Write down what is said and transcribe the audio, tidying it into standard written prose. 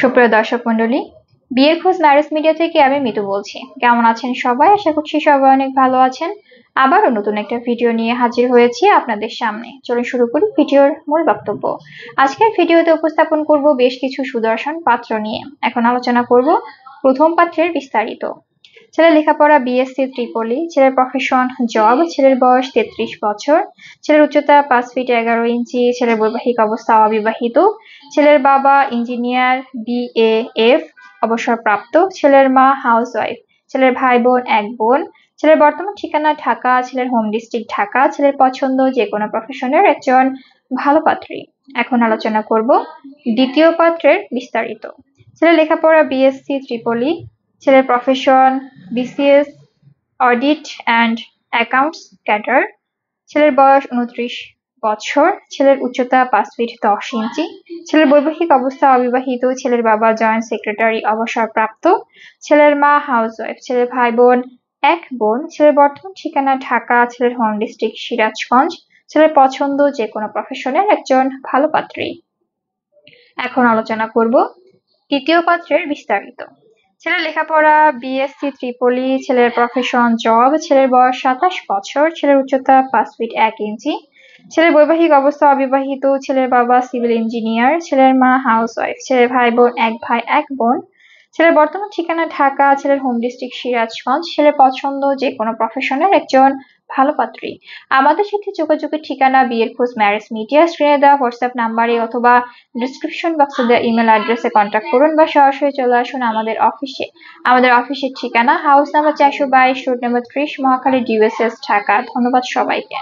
সুপ্রিয় দর্শক মণ্ডলী, বিয়ের খোঁজ ম্যারেজ মিডিয়া থেকে আমি মিতু বলছি। কেমন আছেন সবাই? আশা করছি সবাই অনেক ভালো আছেন। আবারও নতুন একটা ভিডিও নিয়ে হাজির হয়েছি আপনাদের সামনে। চলুন শুরু করি ভিডিওর মূল বক্তব্য। আজকের ভিডিওতে উপস্থাপন করব বেশ কিছু সুদর্শন পাত্র নিয়ে। এখন আলোচনা করব প্রথম পাত্রের বিস্তারিত। ছেলের লেখাপড়া বিএসসি ত্রিপলি, ছেলের প্রফেশন জব, ছেলের বয়স 33 বছর, ছেলের উচ্চতা 5 ফিট 11 ইঞ্চি, ছেলের বৈবাহিক অবস্থা অবিবাহিত, ছেলের বাবা ইঞ্জিনিয়ার BAF অবসরপ্রাপ্ত, ছেলের মা হাউসওয়াইফ, ছেলের ভাই বোন এক বোন, ছেলের বর্তমান ঠিকানা ঢাকা, ছেলের হোম ডিস্ট্রিক্ট ঢাকা, ছেলের পছন্দ যে কোনো প্রফেশনের একজন ভালো পাত্রী। এখন আলোচনা করব দ্বিতীয় পাত্রের বিস্তারিত। ছেলের লেখাপড়া বিএসসি ত্রিপলি, ছেলের profession BCS audit and accounts cadre, ছেলের বয়স 29 বছর, ছেলের উচ্চতা 5 ফিট 10 ইঞ্চি, ছেলের বৈবাহিক অবস্থা অবিবাহিত, ছেলের বাবা জয়েন্ট সেক্রেটারি অবসরপ্রাপ্ত, ছেলের মা হাউসওয়াইফ, ছেলের ভাই বোন এক বোন, ছেলের বর্তমান ঠিকানা ঢাকা, ছেলের হোম ডিস্ট্রিক্ট সিরাজগঞ্জ, ছেলের পছন্দ যে কোনো প্রফেশনের একজন ভালো পাত্রী। এখন আলোচনা করব তৃতীয় পাত্রের বিস্তারিত। ছেলের লেখাপড়া বিএসসি ত্রিপলি, ছেলের প্রফেশন জব, ছেলের বয়স 27 বছর, ছেলের উচ্চতা 5 ফিট 1 ইঞ্চি, ছেলের বৈবাহিক অবস্থা অবিবাহিত, ছেলের বাবা সিভিল ইঞ্জিনিয়ার, ছেলের মা হাউসওয়াইফ, ছেলের ভাই বোন এক ভাই এক বোন, ছেলের বর্তমান ঠিকানা ঢাকা, ছেলের হোম ডিস্ট্রিক্ট সিরাজগঞ্জ, ছেলের পছন্দ যে কোনো প্রফেশনের একজন ভালো পাত্রী। আমাদের সাথে যোগাযোগের ঠিকানা বিয়ের খোঁজ ম্যারেজ মিডিয়া, স্ক্রিনে দেওয়া হোয়াটসঅ্যাপ নাম্বারে অথবা ডিসক্রিপশন বক্সে দেওয়া ইমেল অ্যাড্রেসে কন্ট্যাক্ট করুন বা সরাসরি চলে আসুন আমাদের অফিসে। আমাদের অফিসের ঠিকানা house number 422, road number 30, Mohakhali, DSS, Dhaka. ধন্যবাদ সবাইকে।